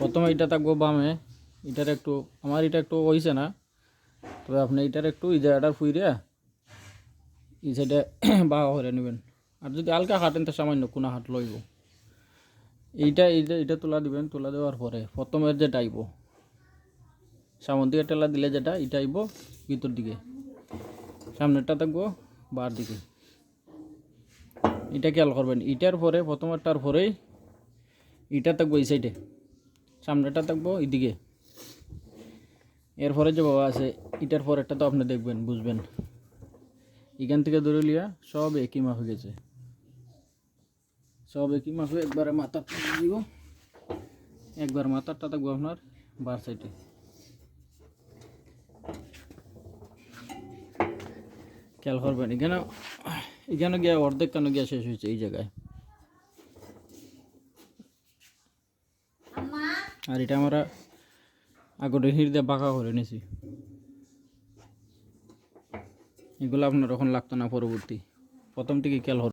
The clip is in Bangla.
প্রথমে এটা থাকবো বামে, এটার একটু আমার এটা একটু হয়েছে না, তবে আপনি এটার একটু এই জায়গাটার ফুইরিয়া এই সাইডে বাঁকা করে নেবেন। আর যদি হালকা হাঁটেন তো সামান্য কোনা হাট লইব। এইটা এটা তোলা দিবেন, তোলা দেওয়ার পরে প্রথমের যেটা আইব সামন দিকে টেলা দিলে যেটা এটা আইব ভিতর দিকে, সামনেরটা থাকবো বার দিকে। এটা খেয়াল করবেন, ইটার পরে প্রথমেরটার পরেই ইটা থাকবো এই সাইডে, সামনেটা থাকবো এইদিকে। এরপরে যে বাবা আছে ইটার পরেরটা তো আপনি দেখবেন বুঝবেন। এখান থেকে ধরে লিয়া সব একই মাপে গেছে, সব একই মাপে একবারে মাথারটা দিব, একবার মাথারটা থাকবো আপনার বার সাইডে। খেয়াল করবেন এখানে এখানে গিয়ে অর্ধেক কেন গিয়া শেষ হয়েছে এই জায়গায়। আর এটা আমরা আগরে হির দিয়ে বাঁকা করে নিয়েছি, এগুলো আপনার এখন লাগতো না পরবর্তী, প্রথম থেকে খেয়াল